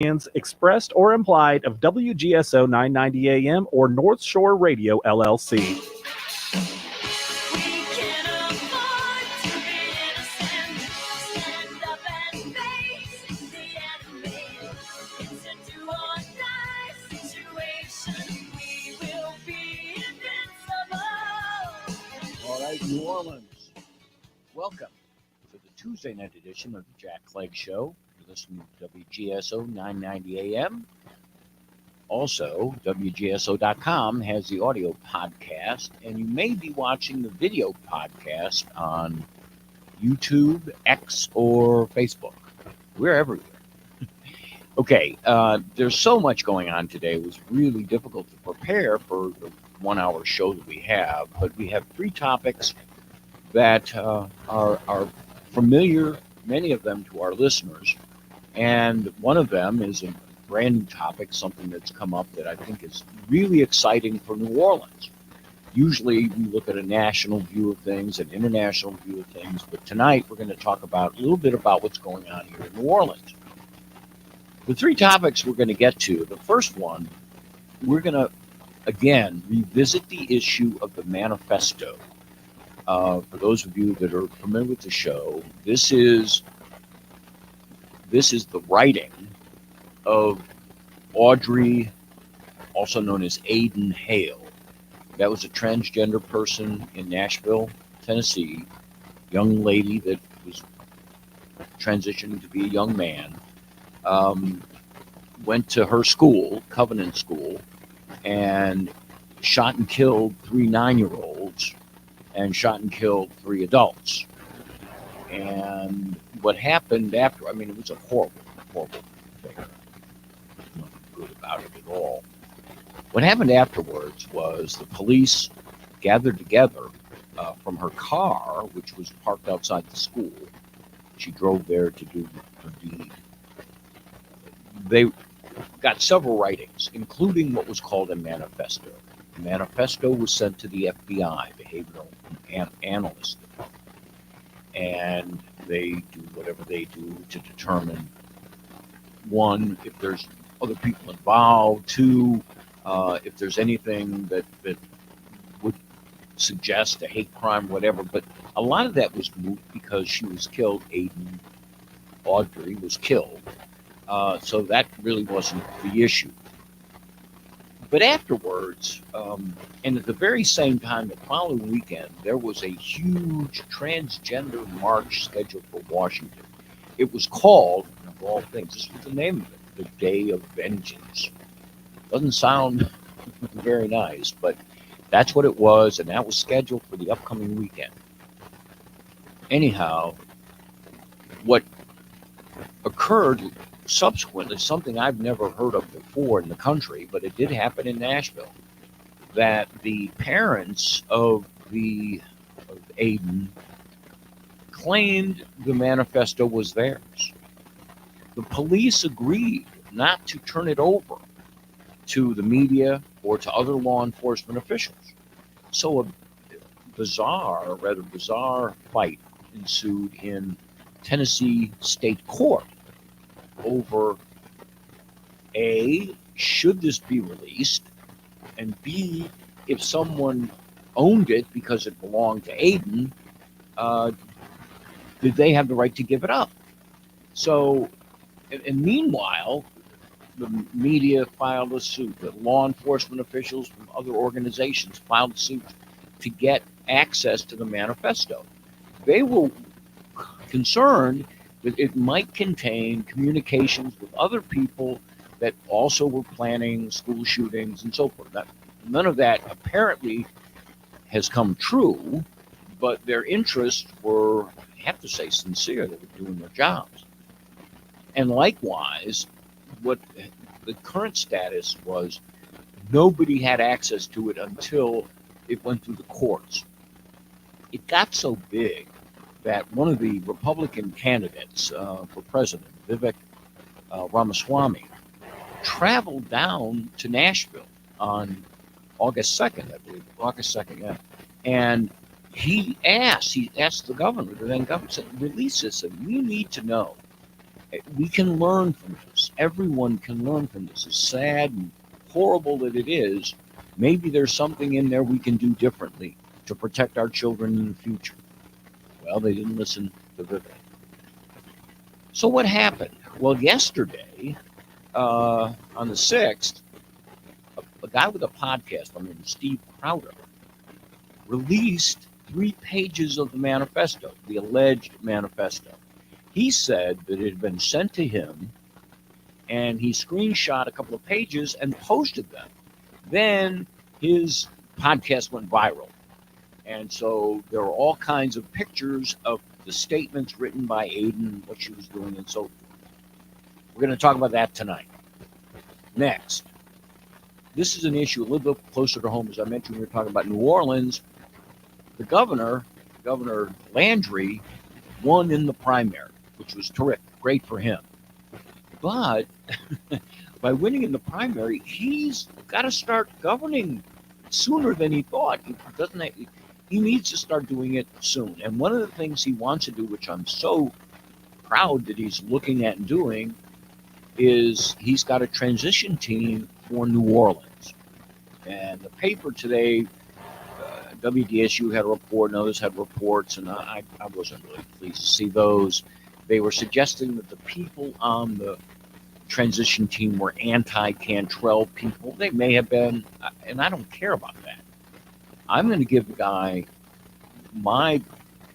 opinions expressed or implied of WGSO 990 AM or North Shore Radio LLC. All right, New Orleans, welcome to the Tuesday night edition of the Jack Clegg Show. You're listening to WGSO 990 AM. Also, WGSO.com has the audio podcast, and you may be watching the video podcast on YouTube, X, or Facebook. We're everywhere. Okay, there's so much going on today. It was really difficult to prepare for the 1 hour show that we have, but we have three topics that are familiar, many of them, to our listeners. And one of them is a brand new topic, something that's come up that I think is really exciting for New Orleans. Usually we look at a national view of things, an international view of things, but tonight we're going to talk about a little bit about what's going on here in New Orleans. The three topics we're going to get to, the first one, we're going to, again, revisit the issue of the Manifesto. For those of you that are familiar with the show, this is the writing of Audrey, also known as Aiden Hale. That was a transgender person in Nashville, Tennessee, young lady that was transitioning to be a young man. Went to her school, Covenant School, and shot and killed 3 9-year-olds and shot and killed 3 adults. And what happened after, I mean, it was a horrible thing. There's nothing good about it at all. What happened afterwards was the police gathered together from her car, which was parked outside the school. She drove there to do her deed. They got several writings, including what was called a manifesto. The manifesto was sent to the FBI, Behavioral Analyst Department, and they do whatever they do to determine, one, if there's other people involved, two, if there's anything that would suggest a hate crime, whatever. But a lot of that was moot because she was killed. Audrey was killed. So that really wasn't the issue. But afterwards, and at the very same time, the following weekend, there was a huge transgender march scheduled for Washington. It was called, of all things, this was the name of it, the Day of Vengeance. Doesn't sound very nice, but that's what it was, and that was scheduled for the upcoming weekend. Anyhow, what occurred subsequently, something I've never heard of before in the country, but it did happen in Nashville, that the parents of Aiden claimed the manifesto was theirs. The police agreed not to turn it over to the media or to other law enforcement officials. So a rather bizarre fight ensued in Tennessee state court over A, should this be released, and B, if someone owned it because it belonged to Aiden, did they have the right to give it up? So, and meanwhile, the media filed a suit, the law enforcement officials from other organizations filed a suit to get access to the manifesto. They were concerned that it might contain communications with other people that also were planning school shootings and so forth. None of that apparently has come true, but their interests were, I have to say, sincere. They were doing their jobs. And likewise, what the current status was, nobody had access to it until it went through the courts. It got so big that one of the Republican candidates for president, Vivek Ramaswamy, traveled down to Nashville on August 2nd, I believe, August 2nd, yeah. And he asked the governor, the then governor, said, release this, and we need to know We can learn from this. Everyone can learn from this. As sad and horrible that it is, maybe there's something in there we can do differently to protect our children in the future. Well, they didn't listen to Vivek. So what happened? Well, yesterday, on the 6th, a guy with a podcast, Steve Crowder, released 3 pages of the manifesto, the alleged manifesto. He said that it had been sent to him, and he screenshot a couple of pages and posted them. Then his podcast went viral. And so there are all kinds of pictures of the statements written by Aiden, what she was doing, and so forth. We're going to talk about that tonight. Next, this is an issue a little bit closer to home. As I mentioned, we were talking about New Orleans. The Governor Landry, won in the primary, which was terrific, great for him. But by winning in the primary, he's got to start governing sooner than he thought. He needs to start doing it soon. And one of the things he wants to do, which I'm so proud that he's looking at and doing, is he's got a transition team for New Orleans. And the paper today, WDSU had a report, and others had reports, and I wasn't really pleased to see those. They were suggesting that the people on the transition team were anti-Cantrell people. They may have been, and I don't care about that. I'm going to give the guy my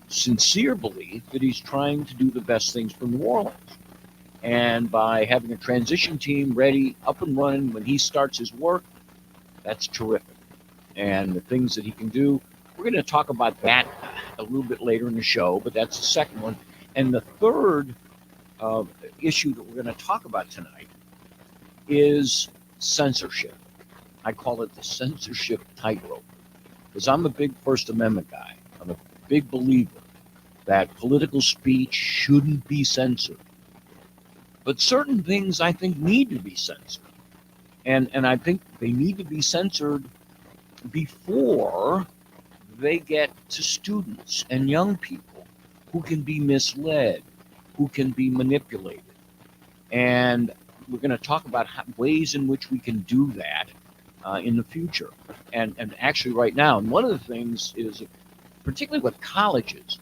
sincere belief that he's trying to do the best things for New Orleans. And by having a transition team ready, up and running when he starts his work, that's terrific. And the things that he can do, we're going to talk about that a little bit later in the show, but that's the second one. And the third issue that we're going to talk about tonight is censorship. I call it the censorship tightrope, because I'm a big First Amendment guy. I'm a big believer that political speech shouldn't be censored. But certain things I think need to be censored. And I think they need to be censored before they get to students and young people who can be misled, who can be manipulated. And we're going to talk about ways in which we can do that in the future. And actually right now, and one of the things is, particularly with colleges,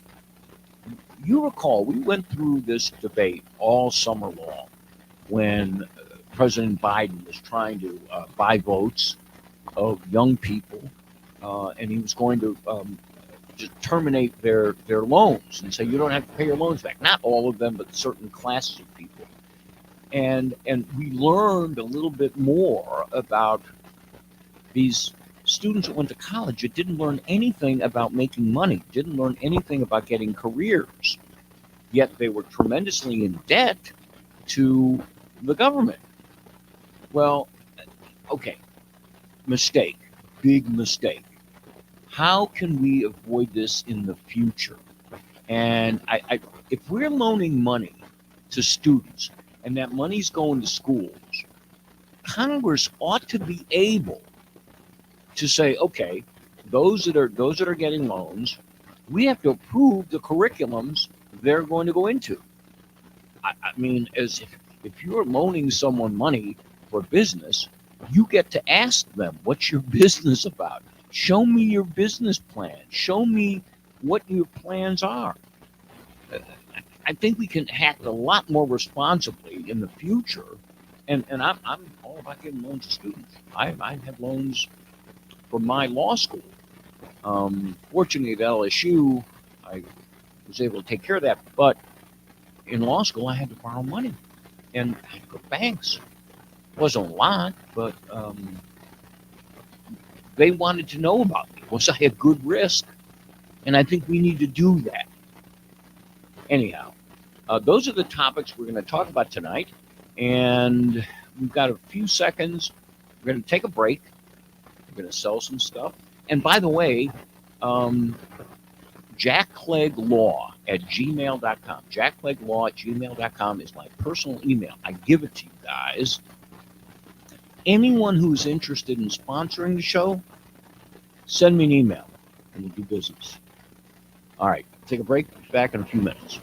you recall we went through this debate all summer long when President Biden was trying to buy votes of young people, and he was going to just terminate their loans and say you don't have to pay your loans back. Not all of them, but certain classes of people. And we learned a little bit more about these students that went to college that didn't learn anything about making money, didn't learn anything about getting careers, yet they were tremendously in debt to the government. Well, okay, mistake, big mistake. How can we avoid this in the future? And if we're loaning money to students and that money's going to schools, Congress ought to be able to say, okay, those that are getting loans, we have to approve the curriculums they're going to go into. I mean, as if you're loaning someone money for business, you get to ask them, what's your business about? Show me your business plan. Show me what your plans are. I think we can act a lot more responsibly in the future. And I'm all about giving loans to students. I have loans from my law school. Fortunately, at LSU, I was able to take care of that. But in law school, I had to borrow money. And I had to go to banks. It wasn't a lot, but they wanted to know about me. Was I a good risk? And I think we need to do that. Anyhow, those are the topics we're going to talk about tonight. And we've got a few seconds. We're going to take a break. We're going to sell some stuff. And by the way, jackclegglaw@gmail.com. jackclegglaw@gmail.com is my personal email. I give it to you guys. Anyone who's interested in sponsoring the show, send me an email and we'll do business. All right, take a break. Back in a few minutes.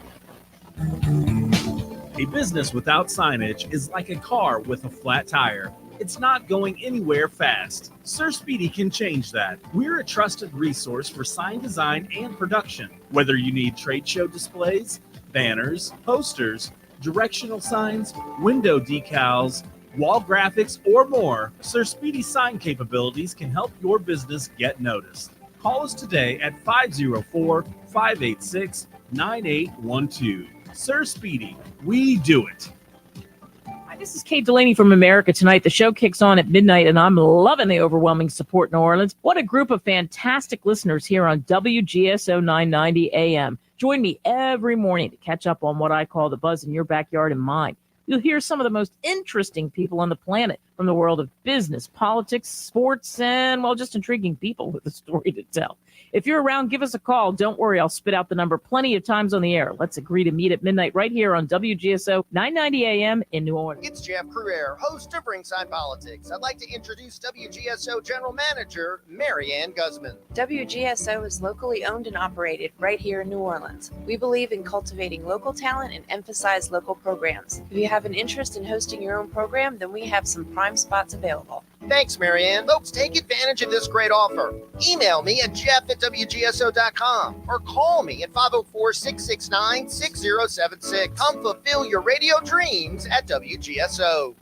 A business without signage is like a car with a flat tire. It's not going anywhere fast. Sir Speedy can change that. We're a trusted resource for sign design and production. Whether you need trade show displays, banners, posters, directional signs, window decals, wall graphics, or more, Sir Speedy's sign capabilities can help your business get noticed. Call us today at 504-586-9812. Sir Speedy, we do it. Hi, this is Kate Delaney from America Tonight. The show kicks on at midnight, and I'm loving the overwhelming support in New Orleans. What a group of fantastic listeners here on WGSO 990 AM. Join me every morning to catch up on what I call the buzz in your backyard and mine. You'll hear some of the most interesting people on the planet from the world of business, politics, sports, and, well, just intriguing people with a story to tell. If you're around, give us a call. Don't worry, I'll spit out the number plenty of times on the air. Let's agree to meet at midnight right here on WGSO 990 AM in New Orleans. It's Jeff Cruere, host of Ringside Politics. I'd like to introduce WGSO General Manager Mary Ann Guzman. WGSO is locally owned and operated right here in New Orleans. We believe in cultivating local talent and emphasize local programs. If you have an interest in hosting your own program, then we have some prime spots available. Thanks, Mary Ann. Folks, take advantage of this great offer. Email me at jeff@wgso.com or call me at 504-669-6076. Come fulfill your radio dreams at WGSO.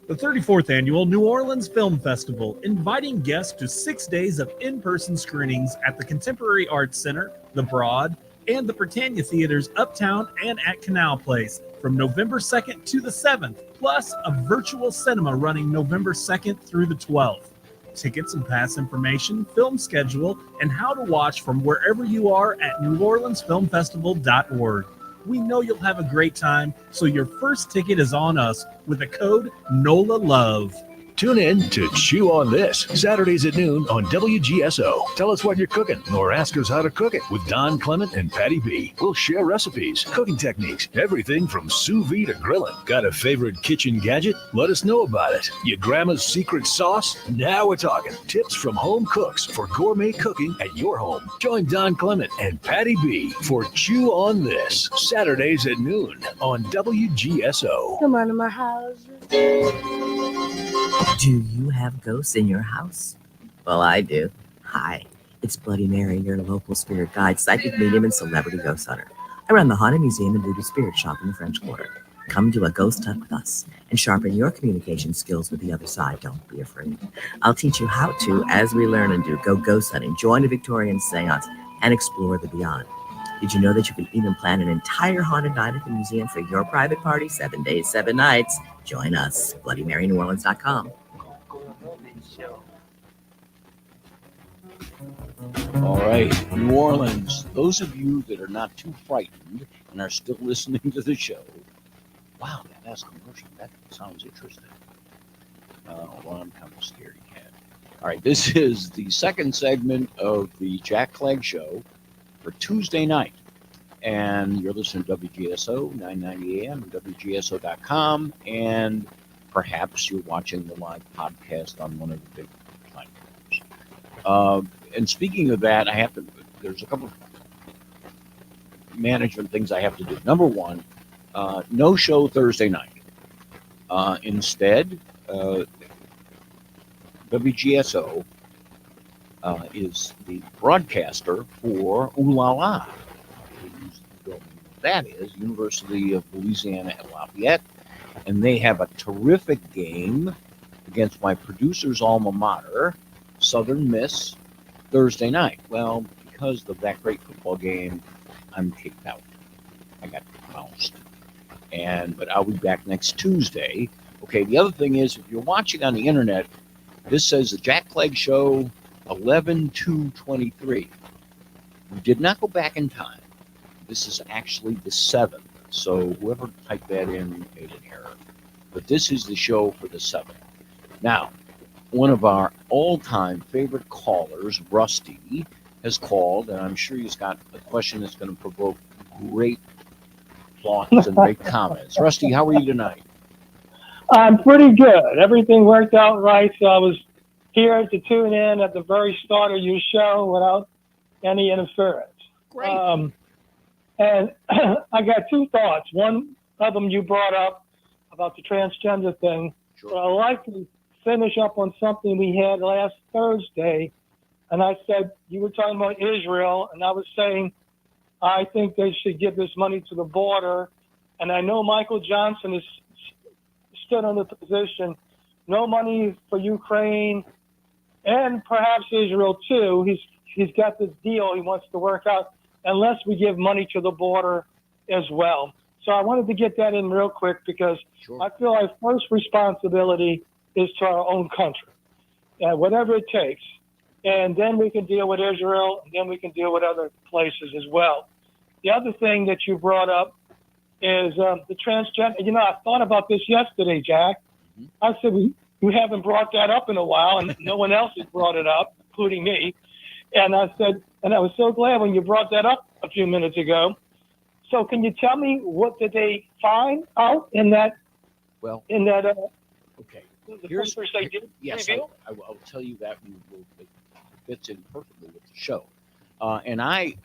The 34th Annual New Orleans Film Festival, inviting guests to 6 days of in-person screenings at the Contemporary Arts Center, the Broad, and the Britannia Theaters uptown and at Canal Place from November 2nd to the 7th, plus a virtual cinema running November 2nd through the 12th. Tickets and pass information, film schedule, and how to watch from wherever you are at neworleansfilmfestival.org. We know you'll have a great time, so your first ticket is on us with the code NOLALOVE. Tune in to Chew on This, Saturdays at noon on WGSO. Tell us what you're cooking or ask us how to cook it with Don Clement and Patty B. We'll share recipes, cooking techniques, everything from sous vide to grilling. Got a favorite kitchen gadget? Let us know about it. Your grandma's secret sauce? Now we're talking. Tips from home cooks for gourmet cooking at your home. Join Don Clement and Patty B for Chew on This, Saturdays at noon on WGSO. Come on to my house. Do you have ghosts in your house? Well, I do. Hi, it's Bloody Mary, your local spirit guide, psychic medium, and celebrity ghost hunter. I run the Haunted Museum and Voodoo Spirit Shop in the French Quarter. Come do a ghost hunt with us and sharpen your communication skills with the other side. Don't be afraid. I'll teach you how to as we learn and do. Go ghost hunting, join a Victorian seance, and explore the beyond. Did you know that you can even plan an entire haunted night at the museum for your private party, 7 days, 7 nights? Join us, BloodyMaryNewOrleans.com. All right, New Orleans, those of you that are not too frightened and are still listening to the show, wow, that last commercial, that sounds interesting. Well, I'm kind of scared cat. All right, this is the second segment of the Jack Clegg Show for Tuesday night. And you're listening to WGSO 990 AM and WGSO.com, and perhaps you're watching the live podcast on one of the big platforms. And speaking of that, there's a couple of management things I have to do. Number one, no show Thursday night. Instead, WGSO is the broadcaster for Ooh La La. That is University of Louisiana at Lafayette, and they have a terrific game against my producer's alma mater, Southern Miss, Thursday night. Well, because of that great football game, I'm kicked out. I got bounced. But I'll be back next Tuesday. Okay, the other thing is, if you're watching on the internet, this says the Jack Clegg Show 11/2/23. We did not go back in time. This is actually the 7th. So whoever typed that in made an error. But this is the show for the 7th. Now, one of our all-time favorite callers, Rusty, has called, and I'm sure he's got a question that's going to provoke great thoughts and great comments. Rusty, how are you tonight? I'm pretty good. Everything worked out right, so I was here to tune in at the very start of your show without any interference. Great. And I got two thoughts. One of them you brought up about the transgender thing. Sure. But I'd like to finish up on something we had last Thursday. And I said, you were talking about Israel, and I was saying, I think they should give this money to the border. And I know Michael Johnson has stood on the position, no money for Ukraine and perhaps Israel too. He's got this deal he wants to work out unless we give money to the border as well. So I wanted to get that in real quick because Sure. I feel our first responsibility is to our own country, whatever it takes. And then we can deal with Israel, and then we can deal with other places as well. The other thing that you brought up is the transgender. You know, I thought about this yesterday, Jack. Mm-hmm. I said, we haven't brought that up in a while, and no one else has brought it up, including me. And I said, and I was so glad when you brought that up a few minutes ago. So can you tell me what did they find out in that? Well, okay. The Here's papers they did yes, reveal? I'll tell you that it fits in perfectly with the show. And I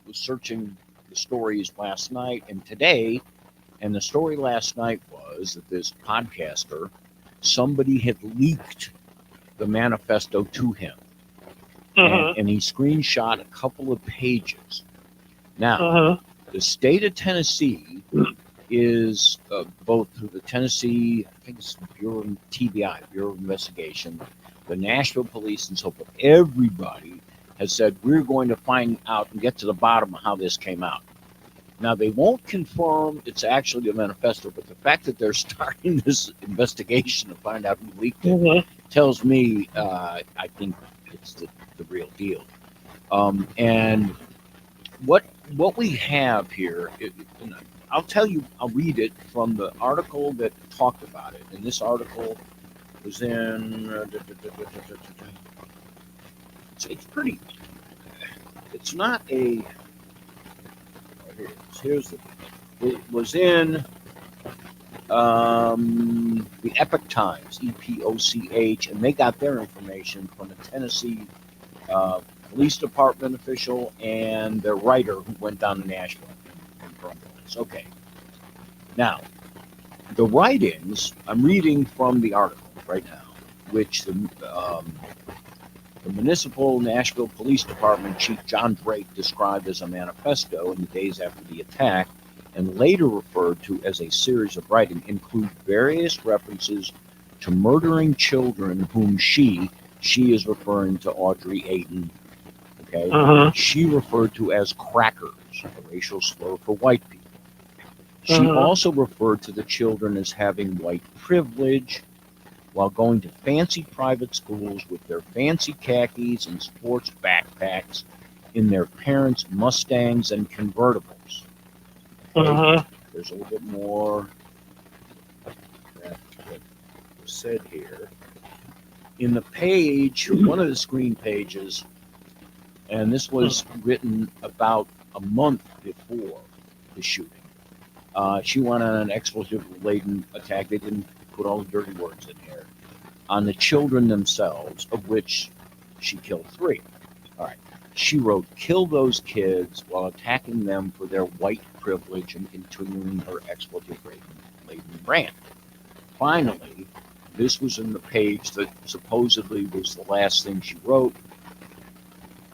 was searching the stories last night and today, and the story last night was that this podcaster, somebody had leaked the manifesto to him, and he screenshot a couple of pages. Now, the state of Tennessee is both through the Tennessee, I think it's Bureau of TBI, Bureau of Investigation, the Nashville Police, and so forth. Everybody has said we're going to find out and get to the bottom of how this came out. Now, they won't confirm it's actually a manifesto, but the fact that they're starting this investigation to find out who leaked it tells me I think it's the real deal. And what we have here, I'll tell you, I'll read it from the article that talked about it. And this article was in, it's pretty, it's not a, here's the, it was in the Epoch Times, EPOCH, and they got their information from a Tennessee police department official and their writer who went down to Nashville and confirmed this. Okay. Now, the writings, I'm reading from the article right now, which the municipal Nashville Police Department Chief John Drake described as a manifesto in the days after the attack, and later referred to as a series of writing, include various references to murdering children whom she is referring to Audrey Ayton, okay? She referred to as crackers, a racial slur for white people. She also referred to the children as having white privilege while going to fancy private schools with their fancy khakis and sports backpacks in their parents' Mustangs and convertibles. There's a little bit more that was said here. In the page, one of the screen pages, and this was written about a month before the shooting. She went on an expletive-laden attack. They didn't put all the dirty words in here. On the children themselves, of which she killed 3. All right. She wrote, "Kill those kids," while attacking them for their white privilege and continuing her expletive-laden rant. Finally, this was in the page that supposedly was the last thing she wrote.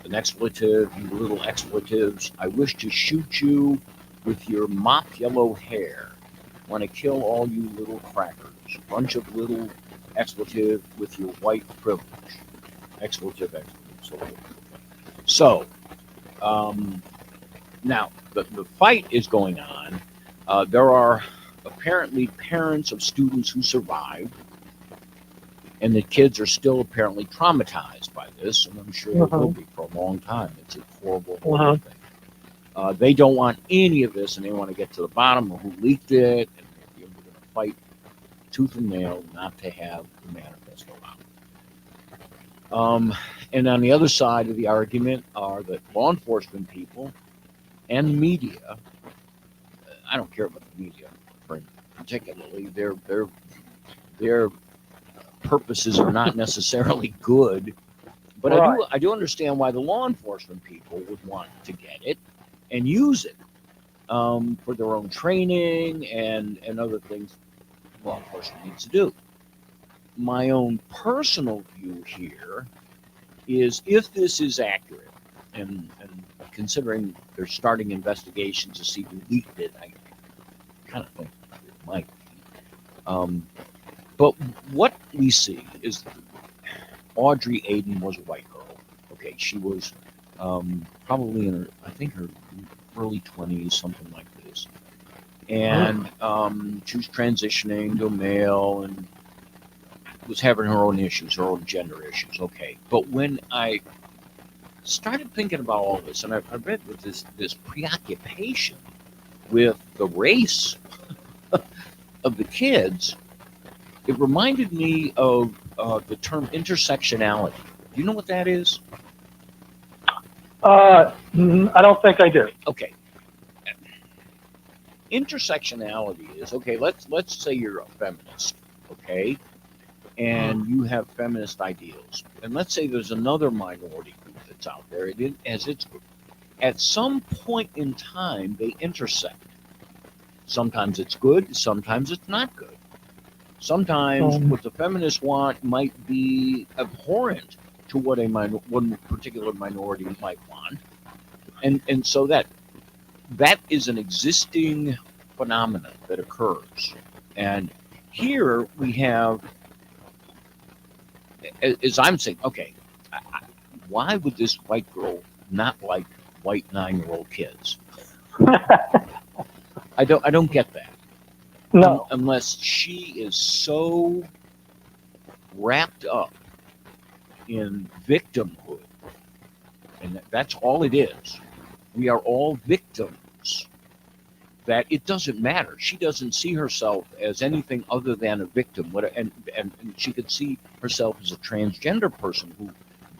An expletive, you little expletives. "I wish to shoot you with your mop yellow hair. Want to kill all you little crackers. Bunch of little expletive with your white privilege." Expletive. So, now the fight is going on. There are apparently parents of students who survived, and the kids are still apparently traumatized by this, and I'm sure they will be for a long time. It's a horrible, horrible thing. They don't want any of this, and they want to get to the bottom of who leaked it, and they're going to fight tooth and nail not to have the manifesto out. And on the other side of the argument are that law enforcement people and media, I don't care about the media particularly, their purposes are not necessarily good, But Right. I do understand why the law enforcement people would want to get it and use it for their own training and other things law enforcement needs to do. My own personal view here is if this is accurate, and considering they're starting investigations to see who leaked it, I kind of think it might be. But what we see is Audrey Aiden was a white girl. Okay, she was probably in her early 20s, something like this. And she was transitioning to a male and was having her own issues, her own gender issues. Okay, but when I started thinking about all this, and I read with this preoccupation with the race of the kids, it reminded me of the term intersectionality. Do you know what that is? I don't think I do. Okay. Intersectionality is, okay, let's say you're a feminist, okay, and you have feminist ideals, and let's say there's another minority group that's out there as its group. At some point in time, they intersect. Sometimes it's good, sometimes it's not good. Sometimes what the feminists want might be abhorrent to what one particular minority might want, and so that is an existing phenomenon that occurs. And here we have, as I'm saying, okay, why would this white girl not like white 9-year-old kids? I don't get that. No. Unless she is so wrapped up in victimhood, and that's all it is. We are all victims. That it doesn't matter. She doesn't see herself as anything other than a victim. And she could see herself as a transgender person who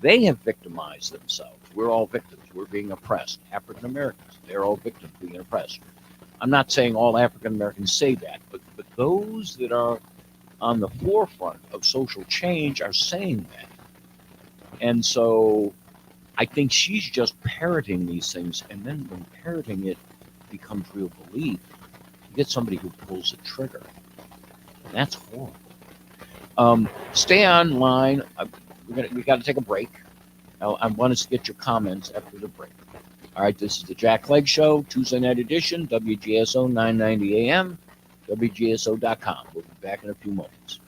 they have victimized themselves. We're all victims. We're being oppressed. African Americans, they're all victims being oppressed. I'm not saying all African Americans say that, but those that are on the forefront of social change are saying that. And so I think she's just parroting these things, and then when parroting it becomes real belief, you get somebody who pulls the trigger. And that's horrible. Stay online. We got to take a break. I want us to get your comments after the break. All right, this is the Jack Clegg Show, Tuesday night edition, WGSO 990 AM, WGSO.com. We'll be back in a few moments.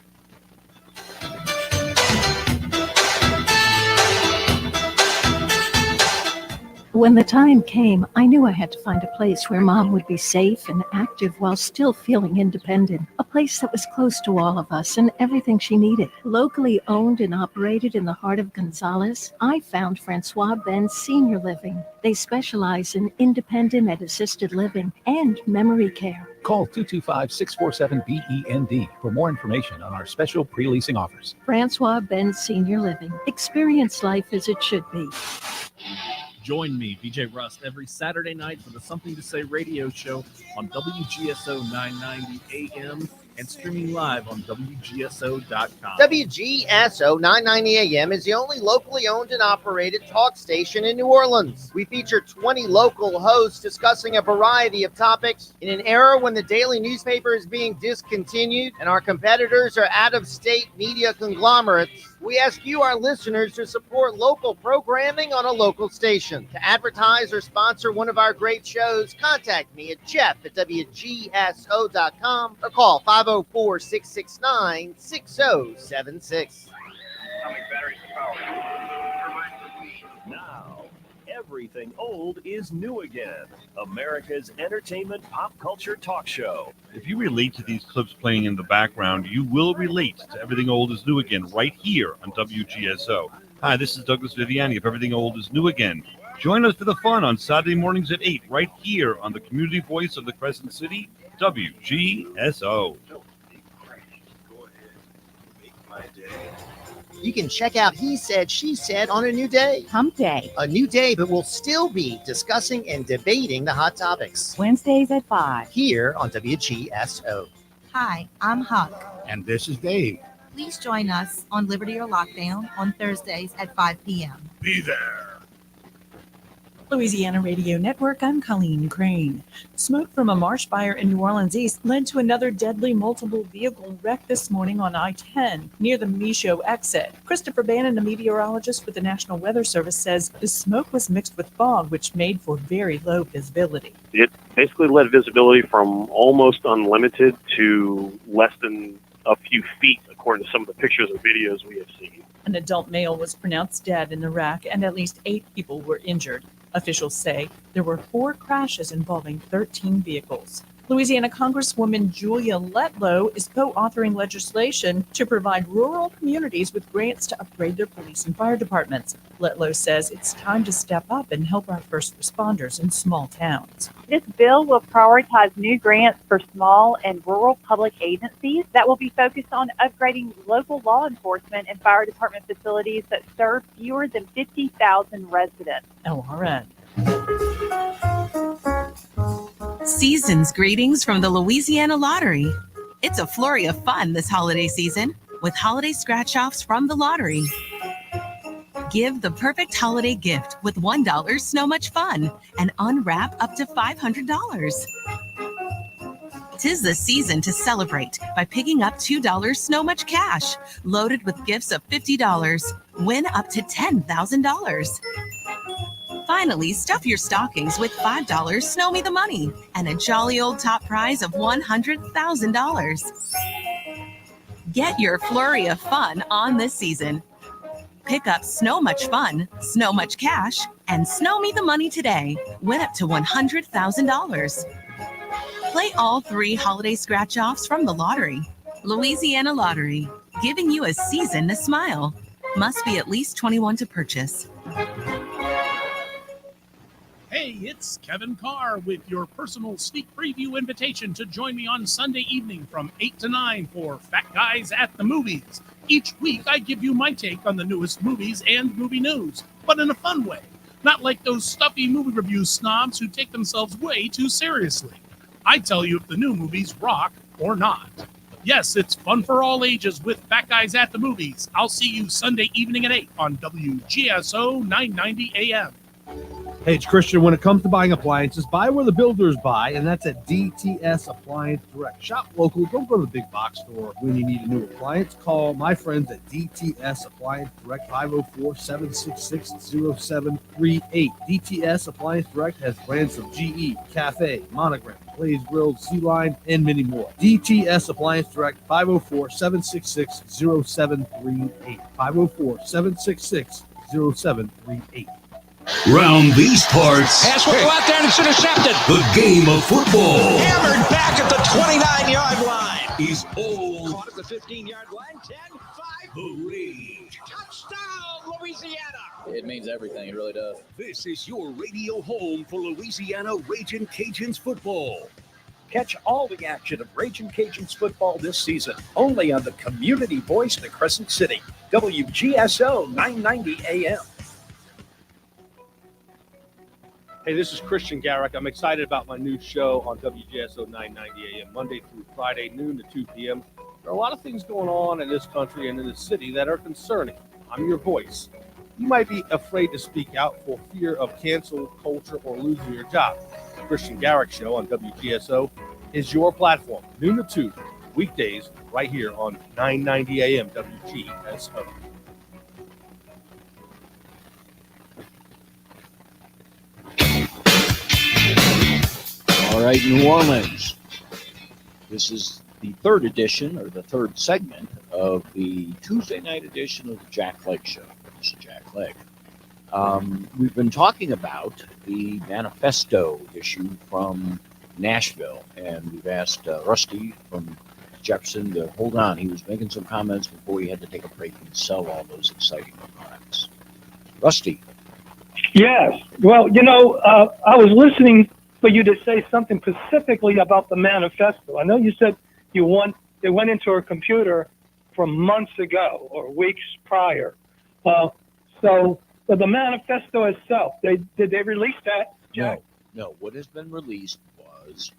When the time came, I knew I had to find a place where Mom would be safe and active while still feeling independent. A place that was close to all of us and everything she needed. Locally owned and operated in the heart of Gonzales, I found Francois Ben's Senior Living. They specialize in independent and assisted living and memory care. Call 225-647-BEND for more information on our special pre-leasing offers. Francois Ben's Senior Living. Experience life as it should be. Join me, DJ Rust, every Saturday night for the Something to Say radio show on WGSO 990 AM and streaming live on WGSO.com. WGSO 990 AM is the only locally owned and operated talk station in New Orleans. We feature 20 local hosts discussing a variety of topics. In an era when the daily newspaper is being discontinued and our competitors are out-of-state media conglomerates, we ask you, our listeners, to support local programming on a local station. To advertise or sponsor one of our great shows, contact me at jeff@WGSO.com or call 504-669-6076. Now, everything old is new again. America's entertainment pop culture talk show. If you relate to these clips playing in the background, you will relate to Everything Old is New Again right here on WGSO. Hi, this is Douglas Viviani of Everything Old is New Again. Join us for the fun on Saturday mornings at 8 right here on the community voice of the Crescent City, WGSO. You can check out He Said, She Said on a new day. Hump Day. A new day, but we'll still be discussing and debating the hot topics. Wednesdays at 5. Here on WGSO. Hi, I'm Huck. And this is Dave. Please join us on Liberty or Lockdown on Thursdays at 5 p.m. Be there. Louisiana Radio Network, I'm Colleen Crane. Smoke from a marsh fire in New Orleans East led to another deadly multiple vehicle wreck this morning on I-10 near the Michaud exit. Christopher Bannon, a meteorologist with the National Weather Service, says the smoke was mixed with fog, which made for very low visibility. It basically led visibility from almost unlimited to less than a few feet, according to some of the pictures and videos we have seen. An adult male was pronounced dead in the wreck, and at least 8 people were injured. Officials say there were 4 crashes involving 13 vehicles. Louisiana Congresswoman Julia Letlow is co-authoring legislation to provide rural communities with grants to upgrade their police and fire departments. Letlow says it's time to step up and help our first responders in small towns. This bill will prioritize new grants for small and rural public agencies that will be focused on upgrading local law enforcement and fire department facilities that serve fewer than 50,000 residents. LRN. Season's greetings from the Louisiana Lottery. It's a flurry of fun this holiday season with holiday scratch-offs from the lottery. Give the perfect holiday gift with $1 Snow Much Fun and unwrap up to $500. 'Tis the season to celebrate by picking up $2 Snow Much Cash, loaded with gifts of $50. Win up to $10,000. Finally, stuff your stockings with $5 Snow Me the Money and a jolly old top prize of $100,000. Get your flurry of fun on this season. Pick up Snow Much Fun, Snow Much Cash, and Snow Me the Money today. Win up to $100,000. Play all 3 holiday scratch-offs from the lottery. Louisiana Lottery, giving you a season to smile. Must be at least 21 to purchase. Hey, it's Kevin Carr with your personal sneak preview invitation to join me on Sunday evening from 8 to 9 for Fat Guys at the Movies. Each week, I give you my take on the newest movies and movie news, but in a fun way. Not like those stuffy movie review snobs who take themselves way too seriously. I tell you if the new movies rock or not. Yes, it's fun for all ages with Fat Guys at the Movies. I'll see you Sunday evening at 8 on WGSO 990 AM. Hey, it's Christian. When it comes to buying appliances, buy where the builders buy, and that's at DTS Appliance Direct. Shop local. Don't go to the big box store when you need a new appliance. Call my friends at DTS Appliance Direct, 504-766-0738. DTS Appliance Direct has brands from GE, Cafe, Monogram, Blaze Grilled, C-Line, and many more. DTS Appliance Direct, 504-766-0738. 504-766-0738. Round these parts, Pass will go out there and it's intercepted. the game of football Hammered back at the 29-yard line. is all Caught at the 15-yard line. 10-5. the rage. Touchdown, Louisiana. It means everything. It really does. This is your radio home for Louisiana Ragin' Cajuns football. Catch all the action of Ragin' Cajuns football this season, only on the community voice of the Crescent City, WGSO 990 AM. Hey, this is Christian Garrick. I'm excited about my new show on WGSO 990 AM, Monday through Friday, noon to 2 p.m. There are a lot of things going on in this country and in this city that are concerning. I'm your voice. You might be afraid to speak out for fear of cancel culture or losing your job. The Christian Garrick Show on WGSO is your platform, noon to 2, weekdays, right here on 990 AM WGSO. All right, New Orleans. This is the 3rd edition, or the 3rd segment, of the Tuesday night edition of the Jack Clegg Show. This is Jack Clegg. We've been talking about the Manifesto issue from Nashville, and we've asked Rusty from Jefferson to hold on. He was making some comments before he had to take a break and sell all those exciting products. Rusty. Yes. Well, I was listening for you to say something specifically about the manifesto. I know you said it went into her computer from months ago or weeks prior. So the manifesto itself, did they release that, Jack? No. What has been released was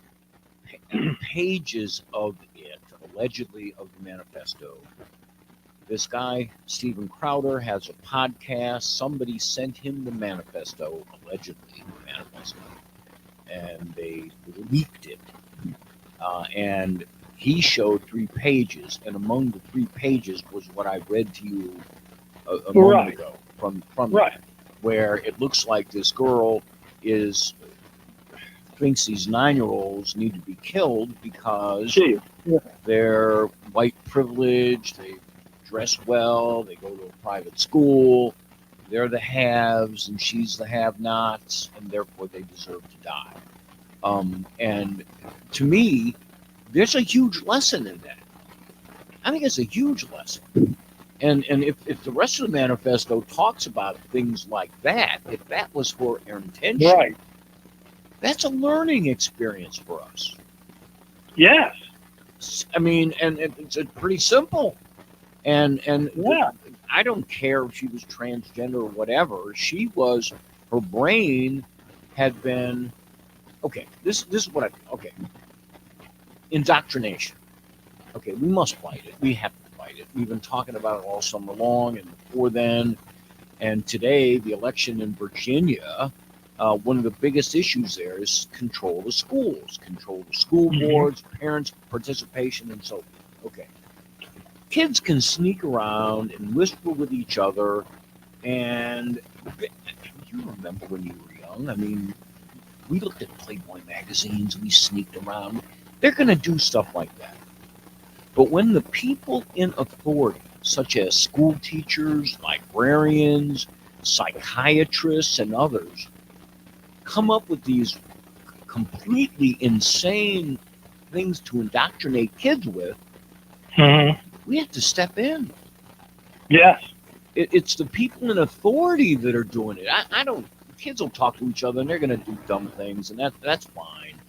pages of it, allegedly of the manifesto, This guy, Steven Crowder, has a podcast. Somebody sent him the manifesto, allegedly the manifesto, and they leaked it. And he showed 3 pages, and among the 3 pages was what I read to you a moment ago from it, where it looks like this girl thinks these 9-year-olds need to be killed because they're white privileged, they dress well, they go to a private school, they're the haves and she's the have-nots, and therefore they deserve to die. And to me, there's a huge lesson in that. I think it's a huge lesson. And if the rest of the manifesto talks about things like that, if that was her intention, that's a learning experience for us. Yes. I mean, and it's pretty simple. And I don't care if she was transgender or whatever. Her brain had been, okay, this is what indoctrination. Okay, we must fight it. We have to fight it. We've been talking about it all summer long and before then. And today, the election in Virginia, one of the biggest issues there is control of schools, control of school boards, parents' participation, and so forth. Okay. Kids can sneak around and whisper with each other, and you remember when you were young. I mean, we looked at Playboy magazines, we sneaked around. They're going to do stuff like that. But when the people in authority, such as school teachers, librarians, psychiatrists, and others, come up with these completely insane things to indoctrinate kids with, we have to step in. Yes. It's the people in authority that are doing it. I don't. Kids will talk to each other and they're going to do dumb things, and that's fine.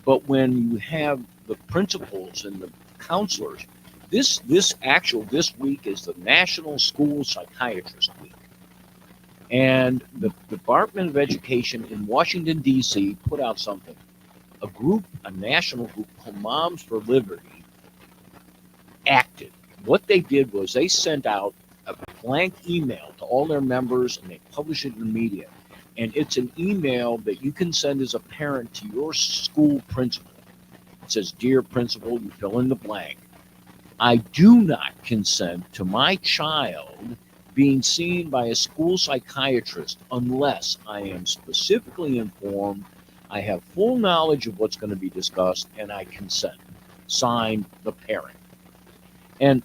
But when you have the principals and the counselors, this week is the National School Psychiatrist Week, and the Department of Education in Washington D.C. put out something. A national group called Moms for Liberty acted. What they did was they sent out a blank email to all their members, and they publish it in the media. And it's an email that you can send as a parent to your school principal. It says, "Dear principal," you fill in the blank. "I do not consent to my child being seen by a school psychiatrist unless I am specifically informed, I have full knowledge of what's going to be discussed, and I consent. Signed, the parent." And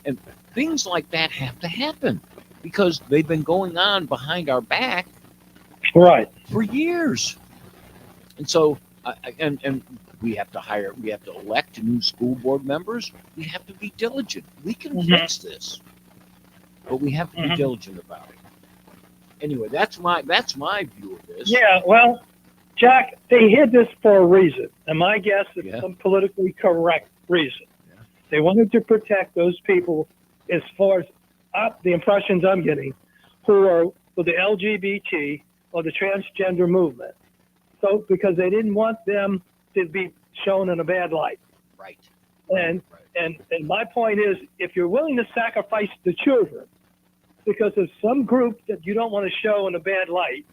things like that have to happen because they've been going on behind our back for years. And so, and we have to elect new school board members. We have to be diligent. We can fix this, but we have to be diligent about it. Anyway, that's my view of this. Yeah, well, Jack, they hid this for a reason, and my guess is some politically correct reason. They wanted to protect those people, as far as the impressions I'm getting, who are with the LGBT or the transgender movement. So, because they didn't want them to be shown in a bad light. Right. And my point is, if you're willing to sacrifice the children because of some group that you don't want to show in a bad light,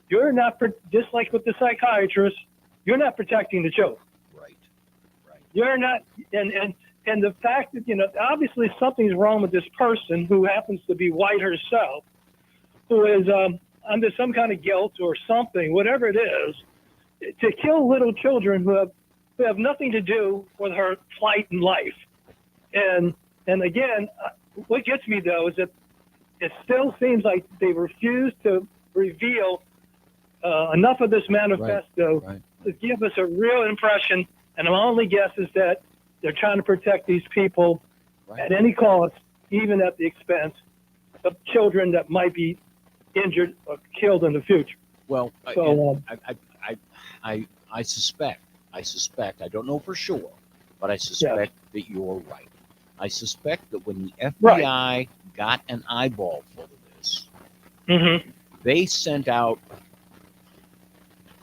you're not, just like with the psychiatrist, you're not protecting the children. Right. You're not, and the fact that, obviously something's wrong with this person who happens to be white herself, who is under some kind of guilt or something, whatever it is, to kill little children who have nothing to do with her plight in life. And again, what gets me, though, is that it still seems like they refuse to reveal enough of this manifesto to give us a real impression. And my only guess is that they're trying to protect these people at any cost, even at the expense of children that might be injured or killed in the future. Well, so, I suspect, I don't know for sure, but I suspect that you're right. I suspect that when the FBI got an eyeball full of this, they sent out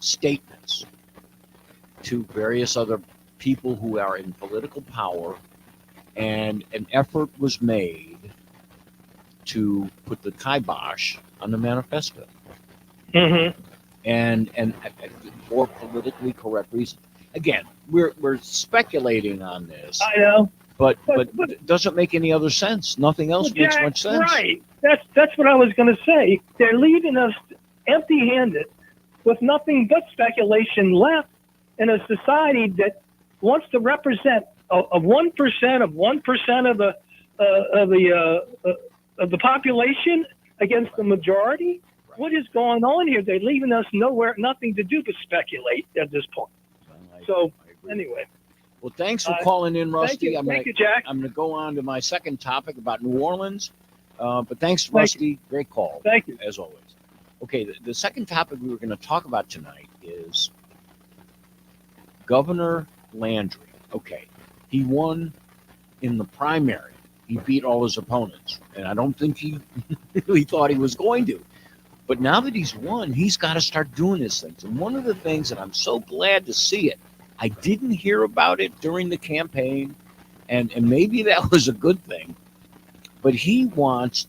statements to various other people who are in political power, and an effort was made to put the kibosh on the manifesto, Mm-hmm. and for politically correct reasons. Again, we're speculating on this, I know. but it doesn't make any other sense. Nothing else Well, makes Jack, much sense. Right. That's what I was going to say. They're leaving us empty-handed with nothing but speculation left in a society that wants to represent a 1% of the population against the majority. Right. What is going on here? They're leaving us nothing to do but speculate at this point. I agree. Anyway. Well, thanks for calling in, Rusty. Thank you, Jack. I'm going to go on to my second topic about New Orleans. But thanks, Rusty. Great call. Thank you. As always. Okay, the second topic we were going to talk about tonight is Governor Landry. Okay, he won in the primary. He beat all his opponents, and I don't think he really thought he was going to. But now that he's won, he's got to start doing his things. And one of the things that I'm so glad to see it, I didn't hear about it during the campaign, and maybe that was a good thing, but he wants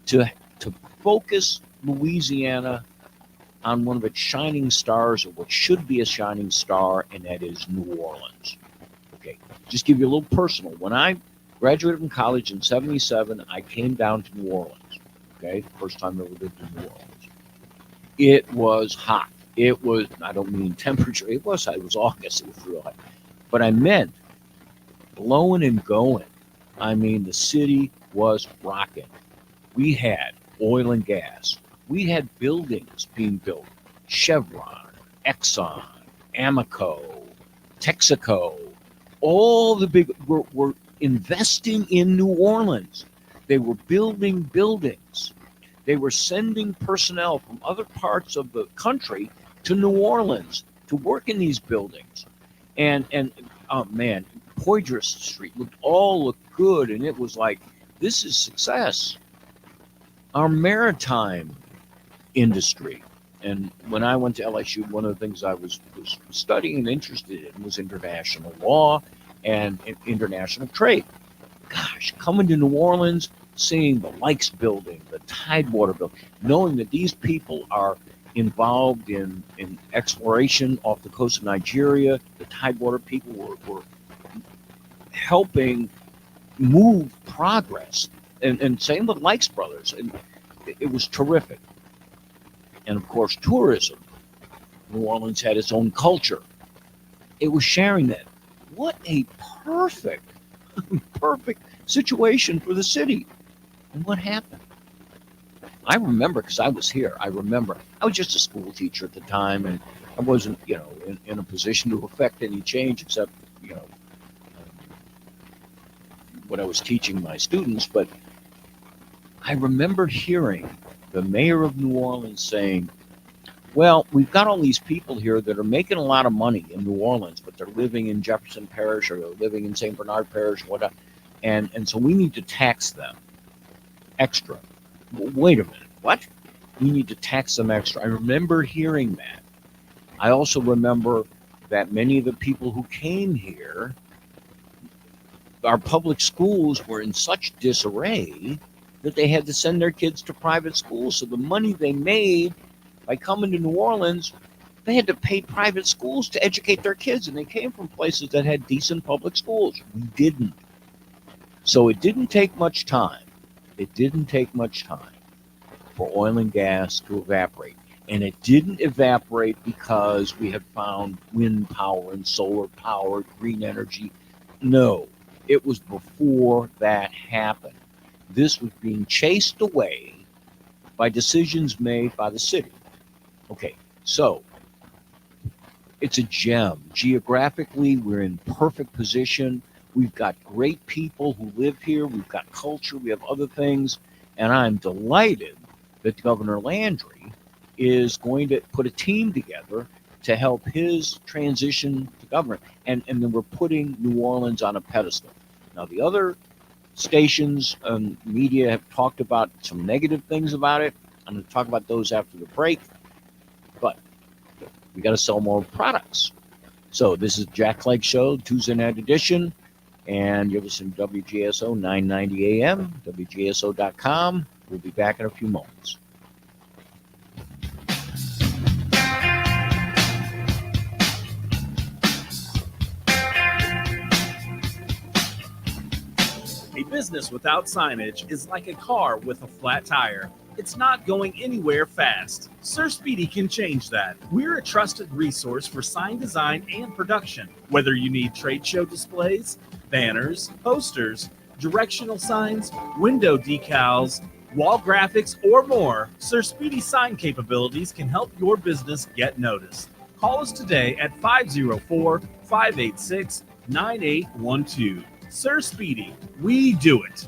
to focus Louisiana on one of its shining stars, or what should be a shining star, and that is New Orleans. Okay, just give you a little personal. When I graduated from college in '77, I came down to New Orleans. Okay, first time I ever lived in New Orleans. It was hot. It was, I don't mean temperature, it was August, it was real hot. But I meant blowing and going. I mean, the city was rocking. We had oil and gas. We had buildings being built. Chevron, Exxon, Amoco, Texaco, all the big were investing in New Orleans. They were building buildings. They were sending personnel from other parts of the country to New Orleans to work in these buildings. And oh man, Poydras Street looked good, and it was like, this is success. Our maritime industry. And when I went to LSU, one of the things I was studying and interested in was international law and international trade. Gosh, coming to New Orleans, seeing the Likes building, the Tidewater building, knowing that these people are involved in exploration off the coast of Nigeria. The Tidewater people were helping move progress. And same with Likes Brothers. And it was terrific. And of course, tourism. New Orleans had its own culture. It was sharing that. What a perfect situation for the city. And what happened? I remember, because I was here, I was just a school teacher at the time, and I wasn't, in a position to affect any change except, what I was teaching my students. But I remember hearing the mayor of New Orleans saying, well, we've got all these people here that are making a lot of money in New Orleans, but they're living in Jefferson Parish or they're living in St. Bernard Parish or whatever. And so we need to tax them extra. Wait a minute, what? We need to tax them extra. I remember hearing that. I also remember that many of the people who came here, our public schools were in such disarray that they had to send their kids to private schools. So the money they made by coming to New Orleans, they had to pay private schools to educate their kids. And they came from places that had decent public schools. We didn't. So it didn't take much time. It didn't take much time for oil and gas to evaporate. And it didn't evaporate because we had found wind power and solar power, green energy. No, it was before that happened. This was being chased away by decisions made by the city. Okay, so it's a gem. Geographically, we're in perfect position. We've got great people who live here. We've got culture. We have other things. And I'm delighted that Governor Landry is going to put a team together to help his transition to government. And then we're putting New Orleans on a pedestal. Now, the other stations and media have talked about some negative things about it. I'm going to talk about those after the break. But we got to sell more products. So this is Jack Clegg Show, Tuesday night edition. And you're listening to WGSO 990 AM, WGSO.com. We'll be back in a few moments. A business without signage is like a car with a flat tire. It's not going anywhere fast. Sir Speedy can change that. We're a trusted resource for sign design and production. Whether you need trade show displays, banners, posters, directional signs, window decals, wall graphics, or more, Sir Speedy's sign capabilities can help your business get noticed. Call us today at 504-586-9812. Sir Speedy, we do it.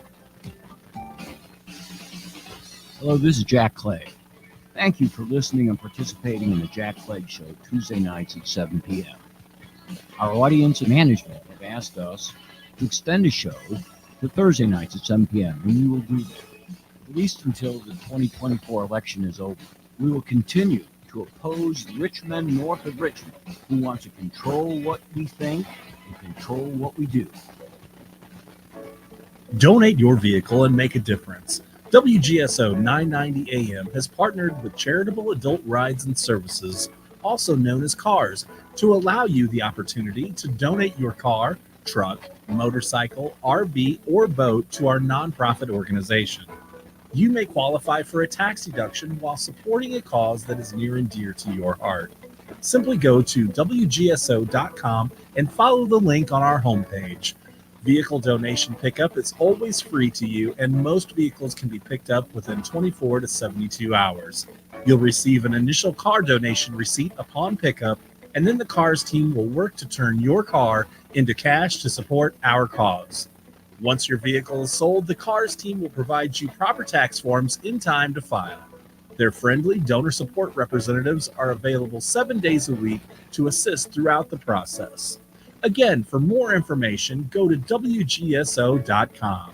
Hello, this is Jack Clegg. Thank you for listening and participating in the Jack Clegg Show Tuesday nights at 7 p.m. Our audience and management have asked us to extend the show to Thursday nights at 7 p.m., and we will do that, at least until the 2024 election is over. We will continue to oppose the rich men north of Richmond who want to control what we think and control what we do. Donate your vehicle and make a difference. WGSO 990 AM has partnered with Charitable Adult Rides and Services, also known as CARS, to allow you the opportunity to donate your car, truck, motorcycle, RV, or boat to our nonprofit organization. You may qualify for a tax deduction while supporting a cause that is near and dear to your heart. Simply go to WGSO.com and follow the link on our homepage. Vehicle donation pickup is always free to you, and most vehicles can be picked up within 24 to 72 hours. You'll receive an initial car donation receipt upon pickup, and then the CARS team will work to turn your car into cash to support our cause. Once your vehicle is sold, the CARS team will provide you proper tax forms in time to file. Their friendly donor support representatives are available 7 days a week to assist throughout the process. Again, for more information, go to WGSO.com.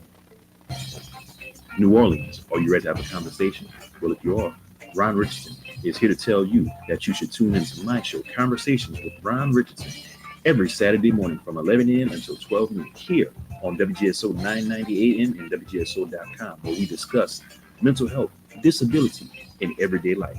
New Orleans, are you ready to have a conversation? Well, if you are, Ron Richardson is here to tell you that you should tune into my show, Conversations with Ron Richardson, every Saturday morning from 11 a.m. until 12 noon here on WGSO 990 AM and WGSO.com, where we discuss mental health, disability, and everyday life.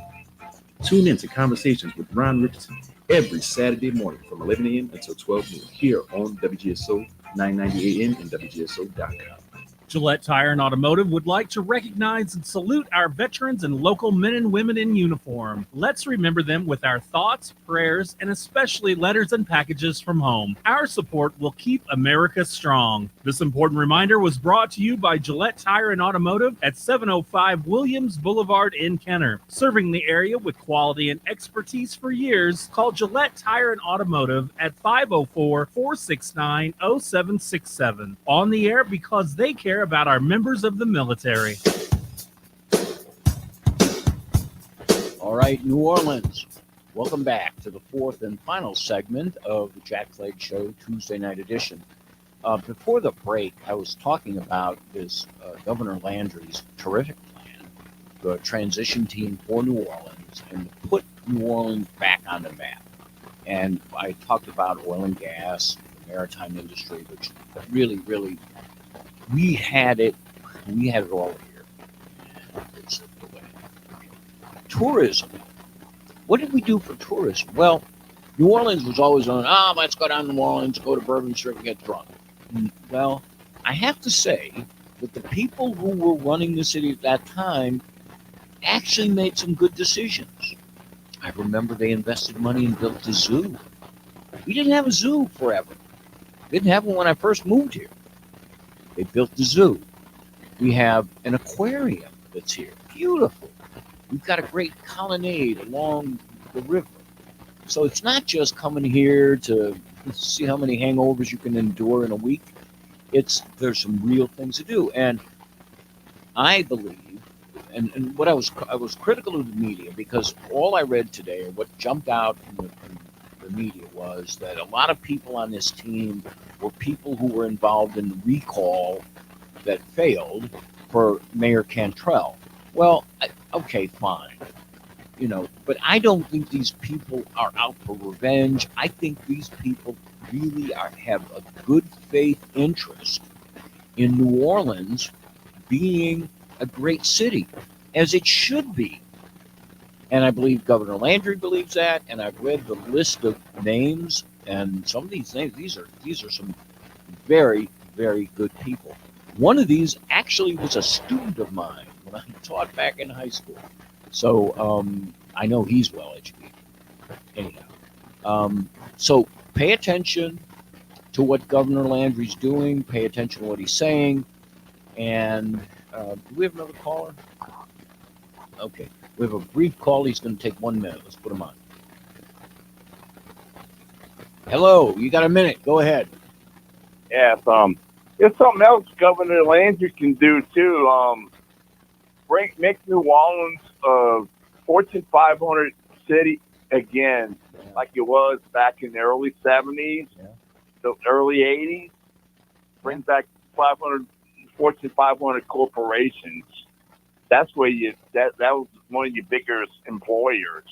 Tune in to Conversations with Ron Richardson every Saturday morning from 11 a.m. until 12 noon here on WGSO 990 AM and WGSO.com. Gillette Tire and Automotive would like to recognize and salute our veterans and local men and women in uniform. Let's remember them with our thoughts, prayers, and especially letters and packages from home. Our support will keep America strong. This important reminder was brought to you by Gillette Tire and Automotive at 705 Williams Boulevard in Kenner. Serving the area with quality and expertise for years, call Gillette Tire and Automotive at 504-469-0767. On the air because they care about our members of the military. All right, New Orleans, welcome back to the fourth and final segment of the Jack Clegg Show Tuesday night edition. Before the break, I was talking about this Governor Landry's terrific plan, the transition team for New Orleans, and to put New Orleans back on the map. And I talked about oil and gas, the maritime industry, which really, we had it all here. It slipped away. Tourism. What did we do for tourism? Well, New Orleans was always on, let's go down to New Orleans, go to Bourbon Street and get drunk. Well, I have to say that the people who were running the city at that time actually made some good decisions. I remember they invested money and built a zoo. We didn't have a zoo forever. Didn't have one when I first moved here. They built the zoo. We have an aquarium that's here. Beautiful. We've got a great colonnade along the river. So it's not just coming here to see how many hangovers you can endure in a week. There's some real things to do. And I believe, and what I was critical of the media, because all I read today, or what jumped out in the media, was that a lot of people on this team were people who were involved in the recall that failed for Mayor Cantrell. Well, okay, fine. But I don't think these people are out for revenge. I think these people really have a good faith interest in New Orleans being a great city, as it should be. And I believe Governor Landry believes that. And I've read the list of names, and some of these names, these are some very, very good people. One of these actually was a student of mine when I taught back in high school. So I know he's well educated. Anyhow, so pay attention to what Governor Landry's doing. Pay attention to what he's saying. And do we have another caller? Okay. We have a brief call. He's going to take 1 minute. Let's put him on. Hello. You got a minute. Go ahead. Yeah, there's something else Governor Landry can do too. Make New Orleans a Fortune 500 city again, like it was back in the early 70s, the early 80s. Bring back 500 Fortune 500 corporations. That's where that was one of your biggest employers.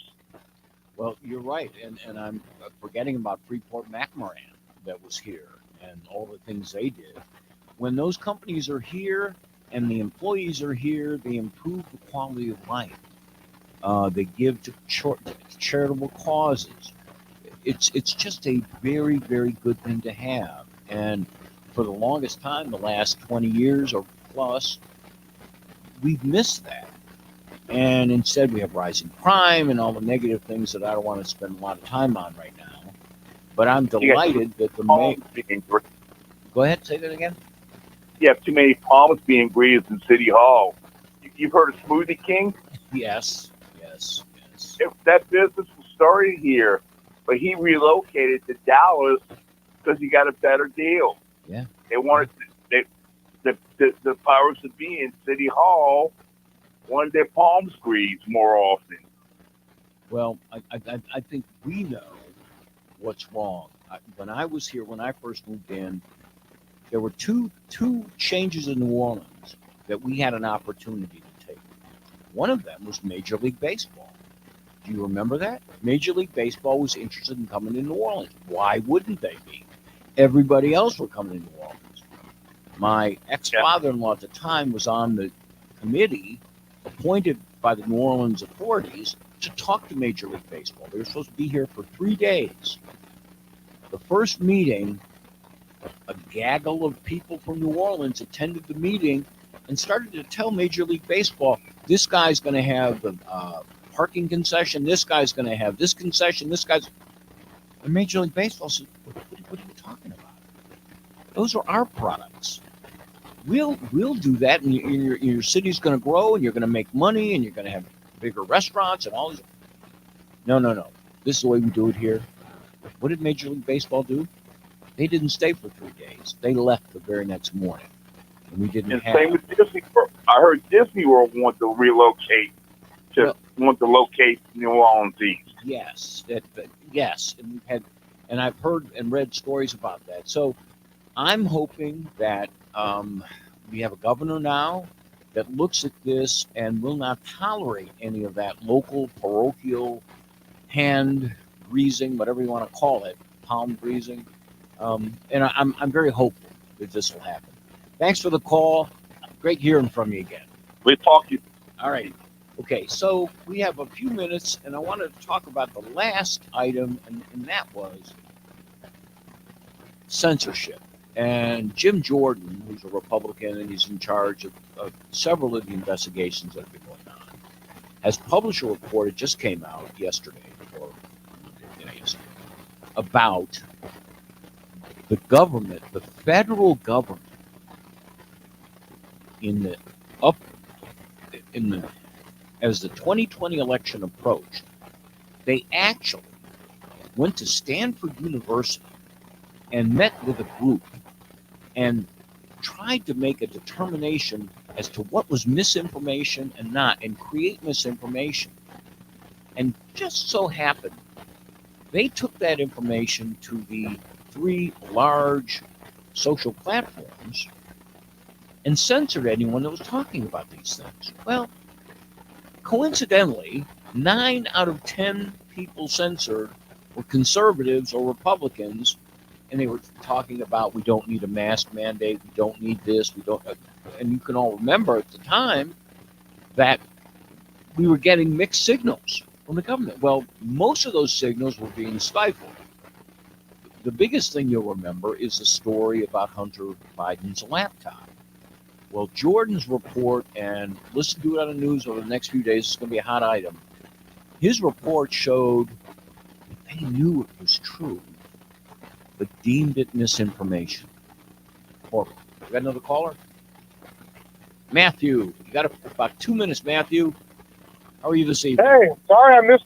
Well, you're right, and I'm forgetting about Freeport-McMoRan that was here and all the things they did. When those companies are here and the employees are here, they improve the quality of life. They give to charitable causes. It's just a very, very good thing to have. And for the longest time, the last 20 years or plus, we've missed that. And instead we have rising crime and all the negative things that I don't want to spend a lot of time on right now. But I'm delighted that the Go ahead, say that again. You have too many palms being greased in City Hall. You've heard of Smoothie King? Yes. That business was started here, but he relocated to Dallas because he got a better deal. Yeah. They wanted the powers to be in City Hall wanted their palms greased more often. Well, I think we know what's wrong. When I was here, when I first moved in, there were two changes in New Orleans that we had an opportunity to take. One of them was Major League Baseball. Do you remember that? Major League Baseball was interested in coming to New Orleans. Why wouldn't they be? Everybody else were coming to New Orleans. My ex-father-in-law at the time was on the committee appointed by the New Orleans authorities to talk to Major League Baseball. They were supposed to be here for 3 days. The first meeting, a gaggle of people from New Orleans attended the meeting and started to tell Major League Baseball, this guy's going to have the parking concession, this guy's going to have this concession, this guy's... And Major League Baseball said, what are you talking about? Those are our products. We'll do that, and your city's going to grow, and you're going to make money, and you're going to have bigger restaurants and all this. No. This is the way we do it here. What did Major League Baseball do? They didn't stay for 3 days. They left the very next morning, and we didn't have. Same with Disney World. I heard Disney World want to relocate New Orleans East. Yes, yes, and I've heard and read stories about that. So I'm hoping that we have a governor now that looks at this and will not tolerate any of that local parochial hand greasing, whatever you want to call it, palm greasing. And I'm very hopeful that this will happen. Thanks for the call. Great hearing from you again. We'll talk to you. All right. Okay, so we have a few minutes, and I wanted to talk about the last item, and that was censorship. And Jim Jordan, who's a Republican, and he's in charge of several of the investigations that have been going on, has published a report. It just came out yesterday, about the government, the federal government, as the 2020 election approached, they actually went to Stanford University and met with a group and tried to make a determination as to what was misinformation and not, and create misinformation. And just so happened, they took that information to the 3 large social platforms and censored anyone that was talking about these things. Well, coincidentally, 9 out of 10 people censored were conservatives or Republicans, and they were talking about we don't need a mask mandate, we don't need this, we don't. And you can all remember at the time that we were getting mixed signals from the government. Well, most of those signals were being stifled. The biggest thing you'll remember is the story about Hunter Biden's laptop. Well, Jordan's report, and listen to it on the news over the next few days, it's going to be a hot item. His report showed that they knew it was true, but deemed it misinformation. Horrible. You got another caller? Matthew, you got about 2 minutes, Matthew. How are you this evening? Hey, sorry I missed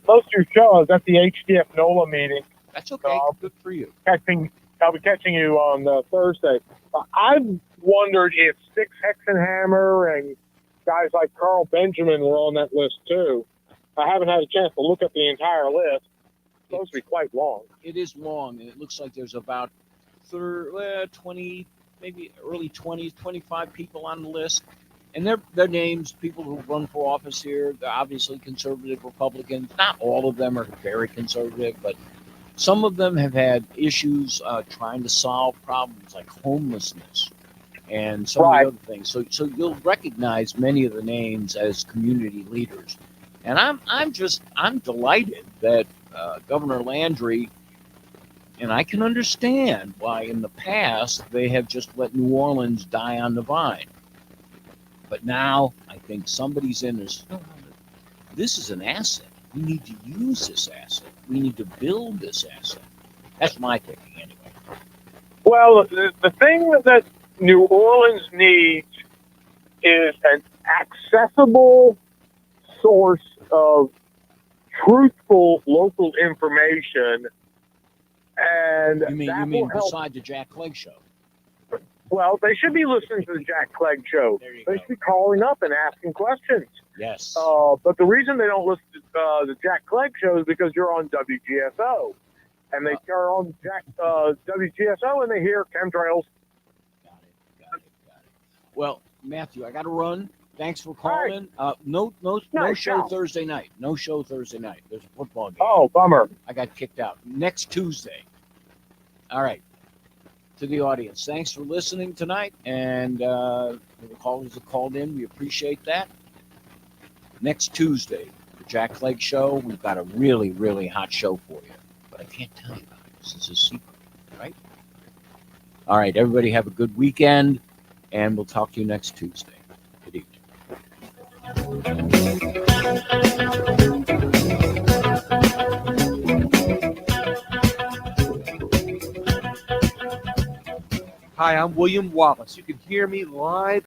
most of your show. I was at the HDF NOLA meeting. That's okay. Good for you. I'll be catching you on Thursday. I've wondered if Six Hexenhammer and guys like Carl Benjamin were on that list too. I haven't had a chance to look at the entire list. It's supposed to be quite long. It is long, and it looks like there's about 20, maybe early 20s, 25 people on the list. And their names, people who run for office here, they're obviously conservative Republicans. Not all of them are very conservative, but some of them have had issues trying to solve problems like homelessness and some of the other things. So you'll recognize many of the names as community leaders. And I'm delighted that Governor Landry, and I can understand why in the past they have just let New Orleans die on the vine. But now I think somebody's in this. This is an asset. We need to use this asset. We need to build this asset. That's my thinking, anyway. Well, the thing that New Orleans needs is an accessible source of truthful local information, and You mean beside the Jack Clegg show? Well, they should be listening to the Jack Clegg show. They should be calling up and asking questions. Yes. But the reason they don't listen to the Jack Clegg show is because you're on WGSO. And they are on WGSO and they hear chemtrails. Got it. Well, Matthew, I got to run. Thanks for calling. No show Thursday night. No show Thursday night. There's a football game. Oh, bummer. I got kicked out. Next Tuesday. All right. To the audience, thanks for listening tonight. And the callers that called in, we appreciate that. Next Tuesday, the Jack Clegg show, we've got a really, really hot show for you. But I can't tell you about it. This is a secret, right? All right, everybody have a good weekend, and we'll talk to you next Tuesday. Good evening. Hi, I'm William Wallace. You can hear me live